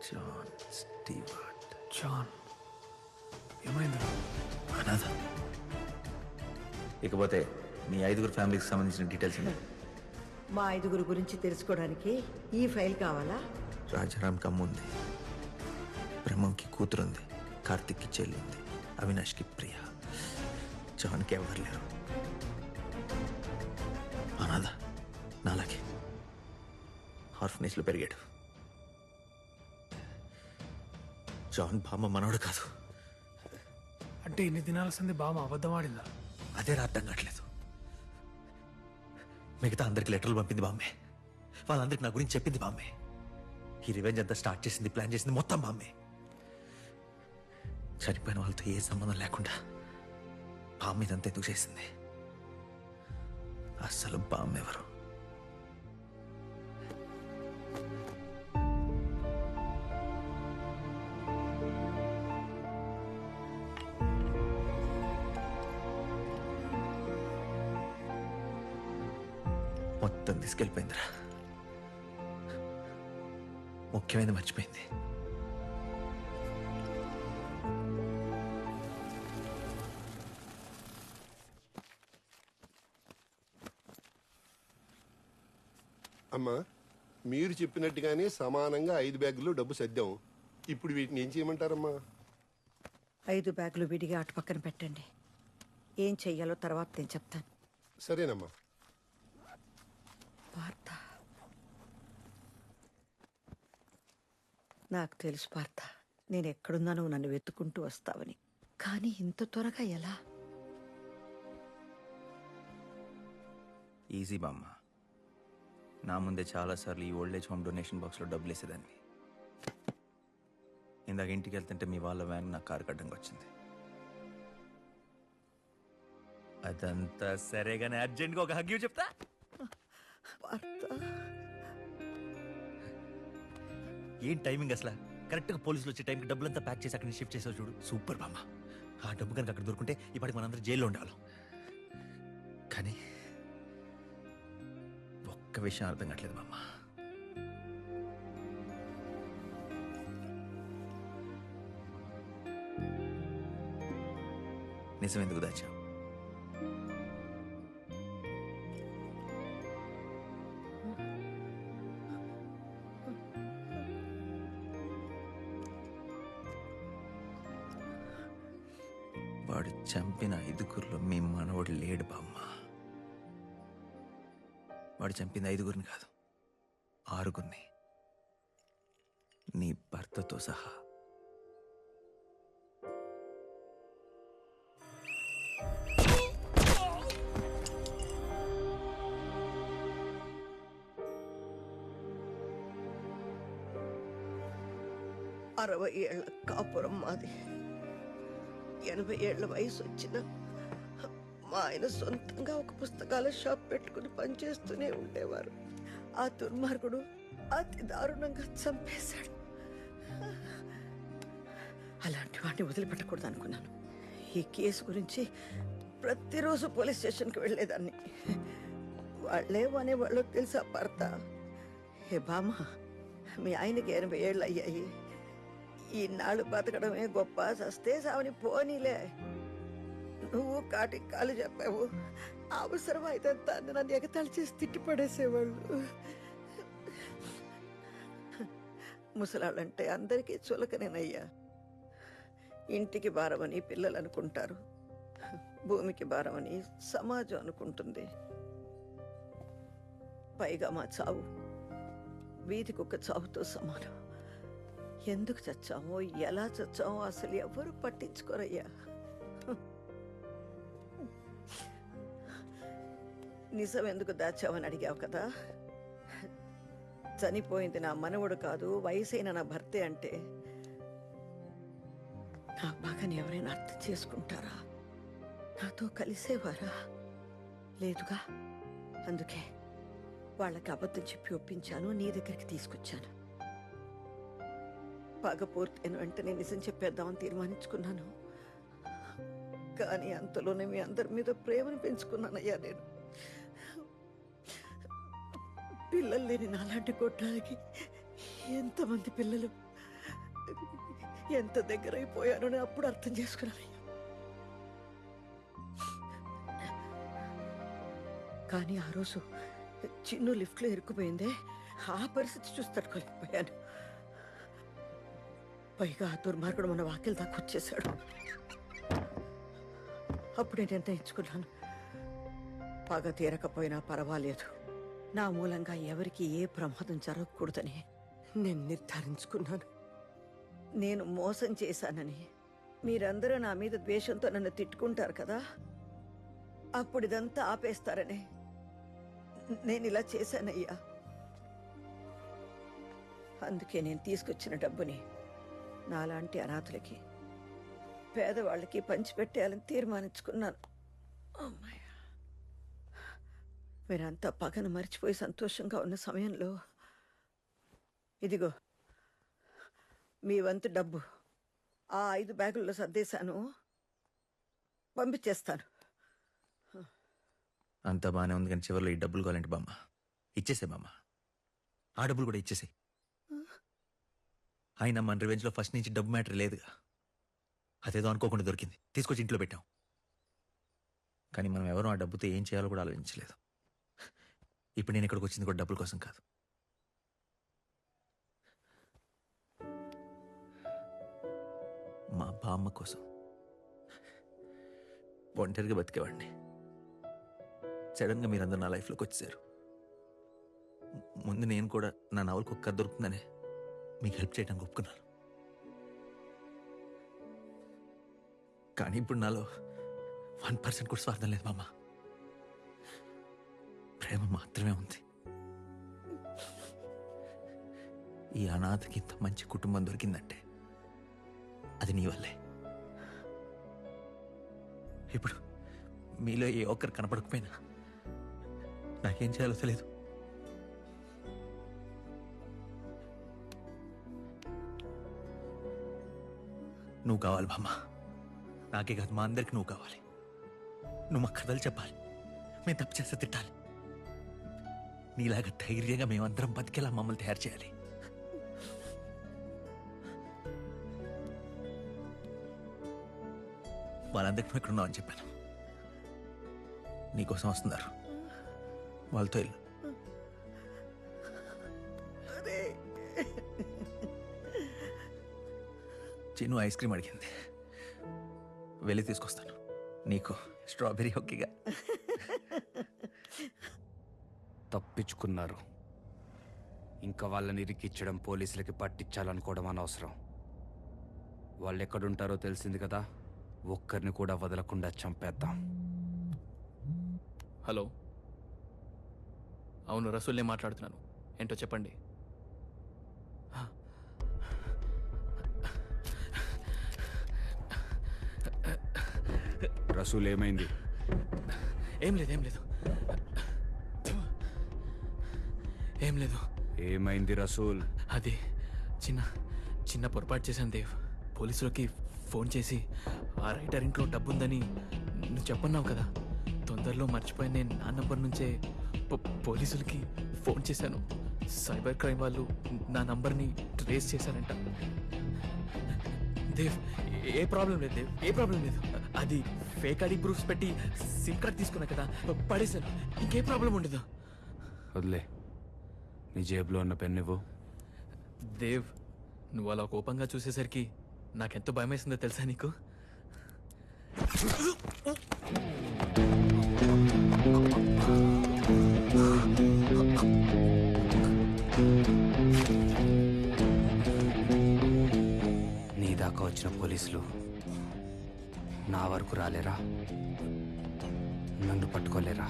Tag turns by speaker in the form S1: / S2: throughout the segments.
S1: John Stewart.
S2: John ఏమైందిరా?
S1: అనాథ. ఇకపోతే మీ 5 ఫ్యామిలీకి సంబంధించిన డీటెయిల్స్ ఉన్నాయి.
S3: మా 5 గురించి తెలుసుకోవడానికి ఈ ఫైల్ కావాలా?
S1: రాజారాంకి అమ్మ ఉంది, బ్రహ్మంకి కూతురుంది, కార్తిక్కి చెల్లి ఉంది, అవినాష్కి ప్రియ, జాన్కి ఎవరు లేరు. అనాథ, నాలాగే ఆర్ఫనేజ్లో పెరిగాడు. జాన్ బామ్మ మనోడు కాదు.
S2: అంటే ఇన్ని దినాల సంది బామ్మ అబద్ధం ఆడిందా?
S1: అదే అర్థం కావట్లేదు. మిగతా అందరికి లెటర్లు పంపింది బామ్మే, వాళ్ళందరికి నా గురించి చెప్పింది బామ్మే. ఈ రివెంజ్ అంతా స్టార్ట్ చేసింది, ప్లాన్ చేసింది మొత్తం బామ్మే. చనిపోయిన వాళ్ళతో ఏ సంబంధం లేకుండా బామ్మ ఇదంతా ఎందుకు చేసింది? అస్సలు బామ్మ ఎవరు? మొత్తం తీసుకెళ్ళిపోయిందిరా. ముఖ్యమైనది మర్చిపోయింది.
S4: అమ్మా, మీరు చెప్పినట్టుగానే సమానంగా 5 బ్యాగులు డబ్బు సర్దాం. ఇప్పుడు వీటిని ఏం చేయమంటారమ్మా?
S3: 5 బ్యాగులు విడిగా అటు పక్కన పెట్టండి. ఏం చెయ్యాలో తర్వాత నేను చెప్తాను.
S4: సరేనమ్మా.
S3: పార్థ, నాకు తెలుసు పార్థ, నేను ఎక్కడున్నా నువ్వు నన్ను వెతుకుంటూ వస్తావని. కానీ ఇంత త్వరగా ఎలా?
S1: ఈజీ బామ్మ. నా ముందే చాలాసార్లు ఈ ఓల్డేజ్ హోమ్ డొనేషన్ బాక్స్లో డబ్బులు వేసేదాన్ని. ఇందాక ఇంటికి వెళ్తుంటే మీ వాళ్ళ వ్యాన్ నా కారు కడ్డంగా వచ్చింది. అదంతా సరేగానే అర్జెంట్గా ఒక హగ్ చెప్తా.
S3: పార్థ,
S1: ఏం టైమింగ్ అసలు! కరెక్ట్గా పోలీసులు వచ్చే టైంకి డబ్బులంతా ప్యాక్ చేసి అక్కడిని షిఫ్ట్ చేసావు చూడు, సూపర్ బామ్మ. ఆ డబ్బు కనుక అక్కడ దొరుకుంటే ఇప్పటికి మనందరూ జైల్లో ఉండేవాళ్ళం. కానీ ఒక్క విషయం అర్థం కావట్లేదు బామ్మ. నిజం ఎందుకు దాచావు? వాడు చంపిన 5 మీ మనవడు లేడు బామ్మ. వాడు చంపిన 5 కాదు, 6. నీ భర్తతో సహా.
S3: అరవై ఏళ్ల కాపురం మాది. 80 ఏళ్ల వయసు వచ్చిన మా ఆయన సొంతంగా ఒక పుస్తకాల షాప్ పెట్టుకుని పనిచేస్తూనే ఉండేవారు. ఆ దుర్మార్గుడు అతి దారుణంగా చంపేశాడు. అలాంటి వాడిని వదిలిపెట్టకూడదు అనుకున్నాను. ఈ కేసు గురించి ప్రతిరోజు పోలీస్ స్టేషన్కి వెళ్ళేదాన్ని. వాళ్ళేమనే వాళ్ళు తెలుసా భర్త? హే బామ్మ, మీ ఆయనకి 80 ఏళ్ళు అయ్యాయి. ఈనాళ్ళు బతకడమే గొప్ప, సస్తే సావని పోనీలే. నువ్వు కాటికి కాలు చెప్పావు, అవసరం అయితే నన్ను ఎగతాళి చేసి తిట్టిపడేసేవాళ్ళు. ముసలాళ్ళంటే అందరికీ చులకనేనయ్యా. ఇంటికి భారమని పిల్లలు అనుకుంటారు, భూమికి భారమని సమాజం అనుకుంటుంది. పైగా మా చావు వీధి కుక్క చావుతో సమానం. ఎందుకు చచ్చామో, ఎలా చచ్చామో అసలు ఎవరు పట్టించుకోరయ్యా. నిజం ఎందుకు దాచావని అడిగావు కదా. చనిపోయింది నా మనవడు కాదు, వయసైన నా భర్తే అంటే నా బాగాని ఎవరైనా అర్థం చేసుకుంటారా? నాతో కలిసేవారా? లేదుగా. అందుకే వాళ్ళకి అబద్ధం చెప్పి ఒప్పించాను, నీ దగ్గరికి తీసుకొచ్చాను. పగ పూర్తయిన వెంటనే నిజం చెప్పేద్దామని తీర్మానించుకున్నాను. కానీ అంతలోనే మీ అందరి మీద ప్రేమను పెంచుకున్నానయ్యా. నేను పిల్లలు లేని నాలాంటి కొట్టాలకి ఎంతమంది పిల్లలు ఎంత దగ్గర అయిపోయానో నేను అప్పుడు అర్థం చేసుకున్నాను. కానీ ఆ రోజు చిన్ను లిఫ్ట్లో ఇరుక్కుపోయిందే, ఆ పరిస్థితి చూసి తట్టుకోలేకపోయాను. పైగా ఆ దుర్మార్గుడు మన వాకిలి దాకా వచ్చేసాడు. అప్పుడే నిర్ణయించుకున్నాను, పగ తీరకపోయినా పర్వాలేదు, నా మూలంగా ఎవరికి ఏ ప్రమాదం జరగకూడదని నేను నిర్ధారించుకున్నాను. నేను మోసం చేశానని మీరందరూ నా మీద ద్వేషంతో నన్ను తిట్టుకుంటారు కదా, అప్పుడు ఇదంతా ఆపేస్తారని నేను ఇలా చేశానయ్యా. అందుకే నేను తీసుకొచ్చిన డబ్బుని నాలాంటి అనాథులకి, పేదవాళ్ళకి పంచిపెట్టేయాలని తీర్మానించుకున్నాను. అమ్మయ్య, మీరంతా పగను మర్చిపోయి సంతోషంగా ఉన్న సమయంలో ఇదిగో మీ వంతు డబ్బు ఆ 5 బ్యాగుల్లో సర్దేశాను, పంపించేస్తాను.
S1: అంతా బాగానే ఉంది కానీ చివరిలో ఈ డబ్బులు కావాలంటే బామ్మ ఇచ్చేసే బామ్మ, ఆ డబ్బులు కూడా ఇచ్చేసే. అయినా మన రివెంజ్లో ఫస్ట్ నుంచి డబ్బు మ్యాటర్ లేదుగా, అదేదో అనుకోకుండా దొరికింది, తీసుకొచ్చి ఇంట్లో పెట్టాం. కానీ మనం ఎవరూ ఆ డబ్బుతో ఏం చేయాలో కూడా ఆలోచించలేదు. ఇప్పుడు నేను ఇక్కడికి వచ్చింది కూడా డబ్బుల కోసం కాదు. మా బామ్మ కోసం. ఒంటరిగా బతికేవాడిని, సడన్గా మీరందరూ నా లైఫ్లోకి వచ్చేసారు. ముందు నేను కూడా నా నవలకు ఒక్క దొరుకుతుందనే మీకు హెల్ప్ చేయడానికి ఒప్పుకున్నాను. కానీ ఇప్పుడు నాలో 1% కూడా స్వార్థం లేదు మామ, ప్రేమ మాత్రమే ఉంది. ఈ అనాథకి ఇంత మంచి కుటుంబం దొరికిందంటే అది నీ వల్లే. ఇప్పుడు మీలో ఏ ఒక్కరు కనపడకపోయినా నాకేం చేయాలో తెలియదు. నువ్వు కావాలి బామ్మ, నాకే కాదు మా అందరికి నువ్వు కావాలి. నువ్వు మా కథలు చెప్పాలి, మేము తప్పు చేస్తే తిట్టాలి. నీలాగా ధైర్యంగా మేమందరం బతికేలా మమ్మల్ని తయారు చేయాలి. వాళ్ళందరికీ నువ్వు ఎక్కడున్నావు అని చెప్పాను. నీకోసం వస్తున్నారు, వాళ్ళతో వెళ్ళు. చిన్ను ఐస్ క్రీమ్ అడిగింది, వెళ్ళి తీసుకొస్తాను. నీకు స్ట్రాబెరీ హొక్కిగా.
S5: తప్పించుకున్నారు, ఇంకా వాళ్ళని ఇరికిచ్చడం, పోలీసులకి పట్టించాలనుకోవడం అనవసరం. వాళ్ళు ఎక్కడుంటారో తెలిసింది కదా, ఒక్కరిని కూడా వదలకుండా చంపేద్దాం.
S6: హలో, అవును రసూల్నే మాట్లాడుతున్నాను. ఏంటో చెప్పండి.
S5: రసూల్ ఏమైంది?
S6: ఏం లేదు, ఏం లేదు, ఏం లేదు.
S5: ఏమైంది రసూల్?
S6: అది చిన్న పొరపాటు చేశాను దేవ్. పోలీసులకి ఫోన్ చేసి ఆ రైటర్ ఇంట్లో డబ్బుందని నువ్వు చెప్పన్నావు కదా, తొందరలో మర్చిపోయిన నేను నా నంబర్ నుంచే పోలీసులకి ఫోన్ చేశాను. సైబర్ క్రైమ్ వాళ్ళు నా నంబర్ని ట్రేస్ చేశారంట. దేవ్, ఏ ప్రాబ్లం లేదు దేవ్, ఏ ప్రాబ్లం లేదు. అది ఫేక్ ఐడి ప్రూఫ్స్ పెట్టి సిమ్ కార్డ్ తీసుకున్నా కదా, పడేశాను. ఇంకే ప్రాబ్లం ఉండదు.
S5: వదిలే, నీ జేబులో ఉన్న పెన్ ఇవ్వు.
S6: దేవ్, నువ్వు అలా కోపంగా చూసేసరికి నాకెంతో భయం వేసిందో తెలుసా నీకు?
S5: నీ దాకా వచ్చిన పోలీసులు నా వరకు రాలేరా? నన్ను పట్టుకోలేరా?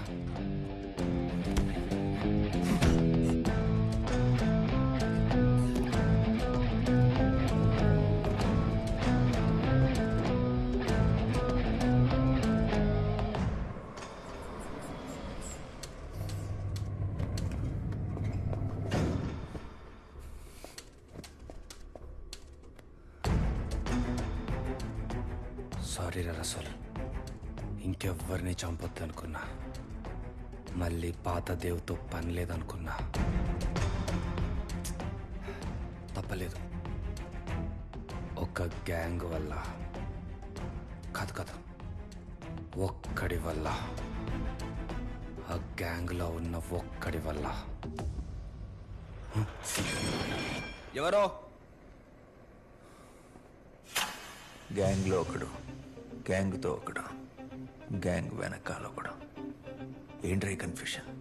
S5: సారీ రసూల్, ఇంకెవ్వరిని చంపొద్దు అనుకున్నా. మళ్ళీ పాత దేవుతో పని లేదనుకున్నా. తప్పలేదు, ఒక్క గ్యాంగ్ వల్ల కాదు కాదు, ఒక్కడి వల్ల, ఆ గ్యాంగ్లో ఉన్న ఒక్కడి వల్ల. ఎవరో
S1: గ్యాంగ్లో ఒకడు, గ్యాంగ్తో ఒకడు, గ్యాంగ్ వెనకాల ఒకడు. ఏంట్రా కన్ఫ్యూషన్?